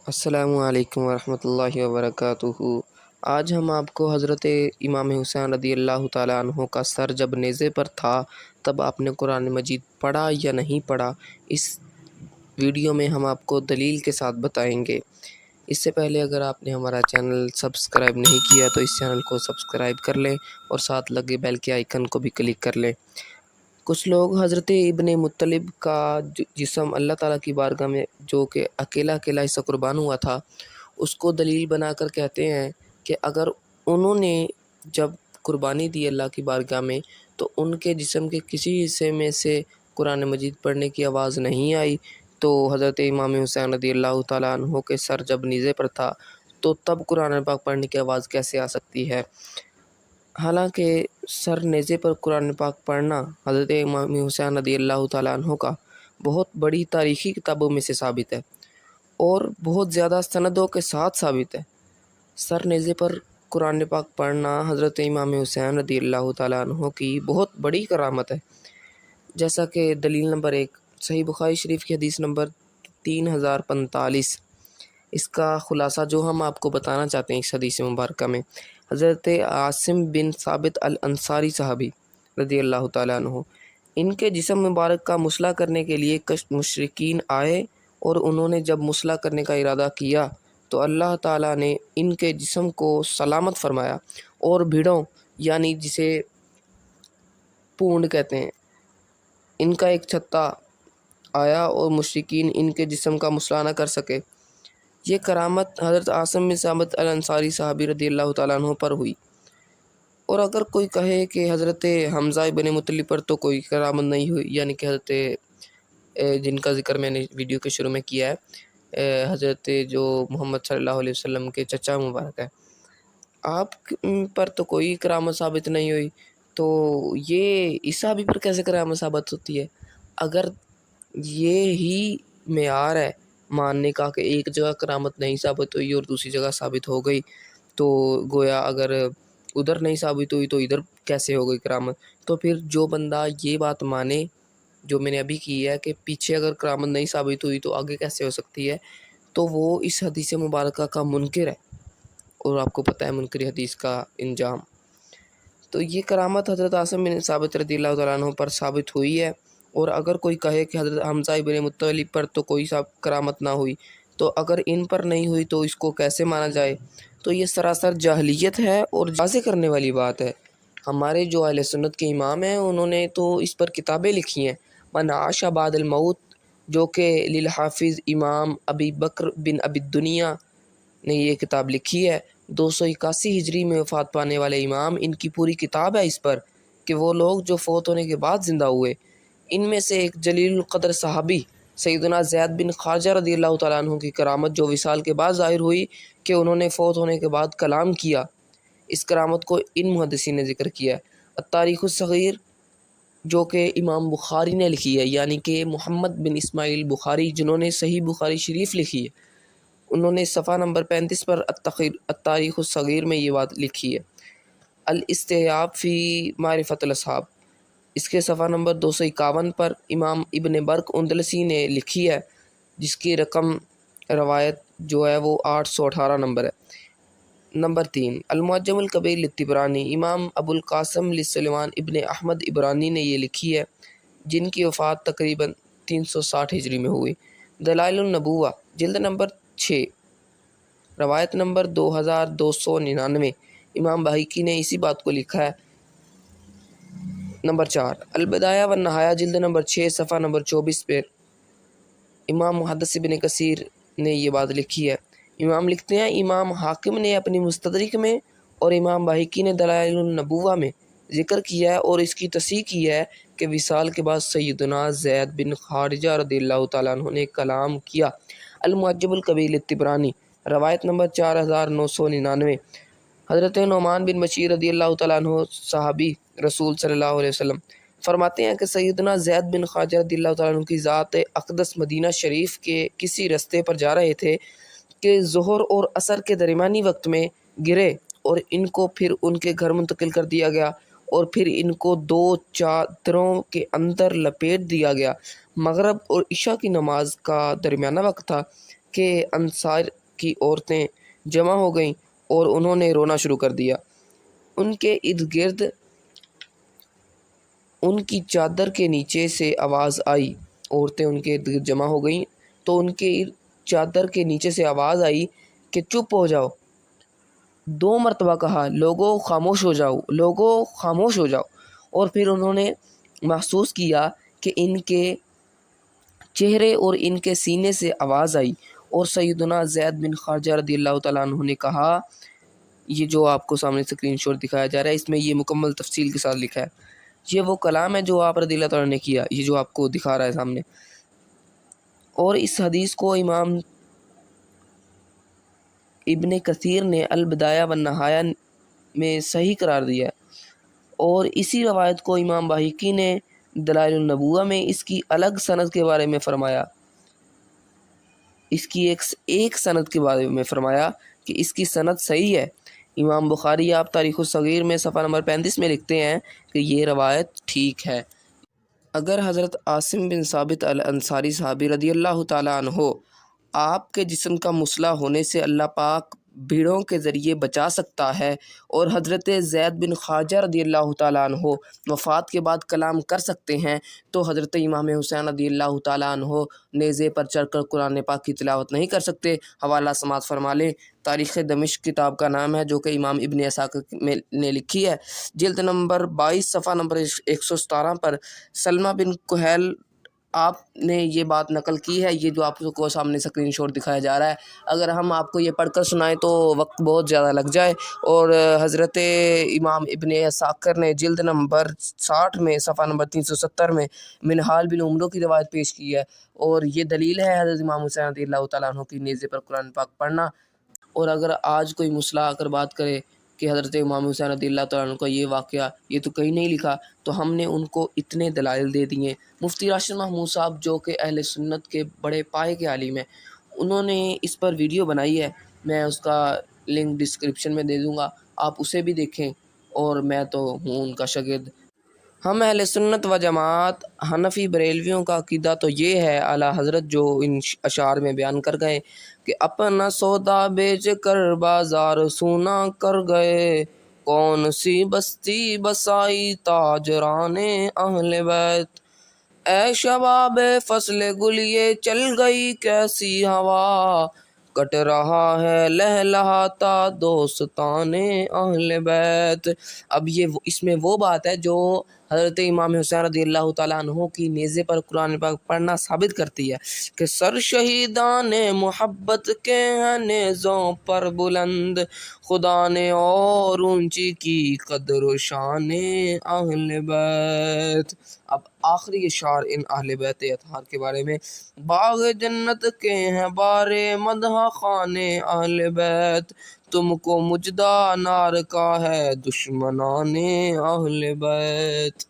السلام علیکم ورحمۃ اللہ وبرکاتہ۔ آج ہم آپ کو حضرت امام حسین رضی اللہ تعالیٰ عنہ کا سر جب نیزے پر تھا تب آپ نے قرآن مجید پڑھا یا نہیں پڑھا، اس ویڈیو میں ہم آپ کو دلیل کے ساتھ بتائیں گے۔ اس سے پہلے اگر آپ نے ہمارا چینل سبسکرائب نہیں کیا تو اس چینل کو سبسکرائب کر لیں اور ساتھ لگے بیل کے آئیکن کو بھی کلک کر لیں۔ کچھ لوگ حضرت ابن مطلب کا جسم اللہ تعالیٰ کی بارگاہ میں جو کہ اکیلا حصہ قربان ہوا تھا، اس کو دلیل بنا کر کہتے ہیں کہ اگر انہوں نے جب قربانی دی اللہ کی بارگاہ میں تو ان کے جسم کے کسی حصے میں سے قرآن مجید پڑھنے کی آواز نہیں آئی، تو حضرت امام حسین رضی اللہ تعالیٰ عنہ کے سر جب نیزے پر تھا تو تب قرآن پاک پڑھنے کی آواز کیسے آ سکتی ہے؟ حالانکہ سر نیزے پر قرآن پاک پڑھنا حضرت امام حسین رضی اللہ تعالیٰ عنہ کا بہت بڑی تاریخی کتابوں میں سے ثابت ہے اور بہت زیادہ سندوں کے ساتھ ثابت ہے۔ سر نیزے پر قرآن پاک پڑھنا حضرت امام حسین رضی اللہ تعالیٰ عنہ کی بہت بڑی کرامت ہے، جیسا کہ دلیل نمبر 1 صحیح بخاری شریف کی حدیث نمبر 3045۔ اس کا خلاصہ جو ہم آپ کو بتانا چاہتے ہیں اس حدیث مبارکہ میں، حضرت عاصم بن ثابت الانصاری صحابی رضی اللہ تعالیٰ عنہ، ان کے جسم مبارک کا مسئلہ کرنے کے لیے مشرکین آئے اور انہوں نے جب مسئلہ کرنے کا ارادہ کیا تو اللہ تعالیٰ نے ان کے جسم کو سلامت فرمایا اور بھیڑوں یعنی جسے پونڈ کہتے ہیں ان کا ایک چھتا آیا اور مشرکین ان کے جسم کا مسئلہ نہ کر سکے۔ یہ کرامت حضرت عاصم بن ثابت الانصاری صحابی رضی اللہ تعالیٰ عنہ پر ہوئی۔ اور اگر کوئی کہے کہ حضرت حمزہ بن مطلب پر تو کوئی کرامت نہیں ہوئی، یعنی کہ حضرت جن کا ذکر میں نے ویڈیو کے شروع میں کیا ہے، حضرت جو محمد صلی اللہ علیہ وسلم کے چچا مبارک ہے، آپ پر تو کوئی کرامت ثابت نہیں ہوئی، تو یہ اس صحابی پر کیسے کرامت ثابت ہوتی ہے؟ اگر یہ ہی معیار ہے ماننے کا کہ ایک جگہ کرامت نہیں ثابت ہوئی اور دوسری جگہ ثابت ہو گئی، تو گویا اگر ادھر نہیں ثابت ہوئی تو ادھر کیسے ہو گئی کرامت؟ تو پھر جو بندہ یہ بات مانے جو میں نے ابھی کی ہے کہ پیچھے اگر کرامت نہیں ثابت ہوئی تو آگے کیسے ہو سکتی ہے، تو وہ اس حدیث مبارکہ کا منکر ہے، اور آپ کو پتہ ہے منکر حدیث کا انجام۔ تو یہ کرامت حضرت عاصم بن ثابت رضی اللہ تعالیٰ عنہ پر ثابت ہوئی ہے، اور اگر کوئی کہے کہ حضرت حمزہ بن مطلب پر تو کوئی کرامت نہ ہوئی، تو اگر ان پر نہیں ہوئی تو اس کو کیسے مانا جائے؟ تو یہ سراسر جاہلیت ہے اور واضح کرنے والی بات ہے۔ ہمارے جو اہل سنت کے امام ہیں انہوں نے تو اس پر کتابیں لکھی ہیں، من عاش بعد الموت، جو کہ للحافظ امام ابی بکر بن ابی الدنیا نے یہ کتاب لکھی ہے۔ 281 ہجری میں وفات پانے والے امام، ان کی پوری کتاب ہے اس پر کہ وہ لوگ جو فوت ہونے کے بعد زندہ ہوئے۔ ان میں سے ایک جلیل القدر صحابی سیدنا زید بن خارجہ رضی اللہ تعالیٰ عنہ کی کرامت جو وصال کے بعد ظاہر ہوئی کہ انہوں نے فوت ہونے کے بعد کلام کیا، اس کرامت کو ان محدثین نے ذکر کیا ہے۔ التاریخ الصغیر جو کہ امام بخاری نے لکھی ہے، یعنی کہ محمد بن اسماعیل بخاری جنہوں نے صحیح بخاری شریف لکھی ہے، انہوں نے صفحہ نمبر 35 پر التاریخ الصغیر میں یہ بات لکھی ہے۔ الاستیاب فی معرفت الاصحاب، اس کے صفحہ نمبر 251 پر امام ابن برق اندلسی نے لکھی ہے، جس کی رقم روایت جو ہے وہ 818 نمبر ہے۔ نمبر 3 المعجم الکبیر للطبرانی، امام ابو القاسم لسلیمان ابن احمد ابرانی نے یہ لکھی ہے، جن کی وفات تقریباً 360 ہجری میں ہوئی۔ دلائل النبوہ جلد نمبر 6 روایت نمبر 2299، امام بہقی نے اسی بات کو لکھا ہے۔ نمبر 4 البدایہ والنہایہ جلد نمبر 6 صفحہ نمبر 24 پر امام محدث ابن کثیر نے یہ بات لکھی ہے۔ امام لکھتے ہیں امام حاکم نے اپنی مستدرک میں اور امام بہقی نے دلائل النبوہ میں ذکر کیا ہے اور اس کی تصحیح کی ہے کہ وصال کے بعد سیدنا زید بن خارجہ رضی اللہ تعالیٰ عنہ نے کلام کیا۔ المعجم الکبیر للطبرانی روایت نمبر 4999، حضرت نعمان بن بشیر رضی اللہ تعالیٰ عنہ صحابی رسول صلی اللہ علیہ وسلم فرماتے ہیں کہ سیدنا زید بن خارجہ رضی اللہ تعالیٰ عنہ کی ذات اقدس مدینہ شریف کے کسی رستے پر جا رہے تھے کہ ظہر اور عصر کے درمیانی وقت میں گرے اور ان کو پھر ان کے گھر منتقل کر دیا گیا اور پھر ان کو 2 چادروں کے اندر لپیٹ دیا گیا۔ مغرب اور عشاء کی نماز کا درمیانہ وقت تھا۔ کہ انصار کی عورتیں جمع ہو گئیں اور انہوں نے رونا شروع کر دیا۔ ان کے ارد گرد ان کی چادر کے نیچے سے آواز آئی، عورتیں ان کے ارد گرد جمع ہو گئیں تو ان کے چادر کے نیچے سے آواز آئی کہ چپ ہو جاؤ۔ 2 مرتبہ کہا، لوگو خاموش ہو جاؤ، لوگو خاموش ہو جاؤ۔ اور پھر انہوں نے محسوس کیا کہ ان کے چہرے اور ان کے سینے سے آواز آئی، اور سیدنا زید بن خارجہ رضی اللہ تعالیٰ عنہ نے کہا، یہ جو آپ کو سامنے اسکرین شاٹ دکھایا جا رہا ہے اس میں یہ مکمل تفصیل کے ساتھ لکھا ہے، یہ وہ کلام ہے جو آپ رضی اللہ تعالیٰ نے کیا، یہ جو آپ کو دکھا رہا ہے سامنے۔ اور اس حدیث کو امام ابن کثیر نے البدایہ والنہایہ میں صحیح قرار دیا ہے، اور اسی روایت کو امام باہقی نے دلائل النبوہ میں اس کی الگ سند کے بارے میں فرمایا، اس کی ایک سند کے بارے میں فرمایا کہ اس کی سند صحیح ہے۔ امام بخاری آپ تاریخ الصغیر میں صفحہ نمبر 35 میں لکھتے ہیں کہ یہ روایت ٹھیک ہے۔ اگر حضرت عاصم بن ثابت الانصاری صحابی رضی اللہ تعالیٰ عنہ آپ کے جسم کا مسلح ہونے سے اللہ پاک بھیڑوں کے ذریعے بچا سکتا ہے، اور حضرت زید بن خارجہ رضی اللہ تعالیٰ عنہ وفات کے بعد کلام کر سکتے ہیں، تو حضرت امام حسین رضی اللہ تعالیٰ عنہ نیزے پر چڑھ کر قرآن پاک کی تلاوت نہیں کر سکتے۔ حوالہ سماعت فرما لیں، تاریخ دمشق کتاب کا نام ہے جو کہ امام ابن اسحاق نے لکھی ہے، جلد نمبر 22 صفحہ نمبر 117 پر سلمہ بن کہیل آپ نے یہ بات نقل کی ہے، یہ جو آپ کو سامنے اسکرین شاٹ دکھایا جا رہا ہے۔ اگر ہم آپ کو یہ پڑھ کر سنائیں تو وقت بہت زیادہ لگ جائے، اور حضرت امام ابن اسحاق نے جلد نمبر 60 میں صفحہ نمبر 370 میں منہال بن عمرو کی روایت پیش کی ہے، اور یہ دلیل ہے حضرت امام حسین رضی اللہ تعالیٰ عنہ کی نیزے پر قرآن پاک پڑھنا۔ اور اگر آج کوئی مسئلہ آ کر بات کرے کہ حضرت امام حسین رضی اللہ تعالیٰ عنہ کا یہ واقعہ یہ تو کہیں نہیں لکھا، تو ہم نے ان کو اتنے دلائل دے دیے۔ مفتی راشد محمود صاحب جو کہ اہل سنت کے بڑے پائے کے عالم ہیں، انہوں نے اس پر ویڈیو بنائی ہے، میں اس کا لنک ڈسکرپشن میں دے دوں گا، آپ اسے بھی دیکھیں، اور میں تو ہوں ان کا شاگرد۔ ہم اہل سنت و جماعت حنفی بریلویوں کا عقیدہ تو یہ ہے، اعلیٰ حضرت جو ان اشعار میں بیان کر گئے کہ اپنا سودا بیچ کر بازار سونا کر گئے، کون سی بستی بسائی تاجران اہل بیت، اے شباب فصل گل یہ چل گئی کیسی ہوا، کٹ رہا ہے لہلہاتا دوستان اہل بیت۔ اب یہ اس میں وہ بات ہے جو حضرت امام حسین رضی اللہ تعالیٰ عنہ کی نیزے پر قرآن پاک پڑھنا ثابت کرتی ہے کہ سر شہیدان محبت کے ہیں نیزوں پر بلند، خدا نے اور اونچی کی قدر و شان اہل بیت۔ اب آخری اشعار ان اہل بیت اطہار کے بارے میں، باغ جنت کے ہیں بارے مدح خانے اہل بیت، تم کو مجدہ نار کا ہے دشمنان اہل بیت۔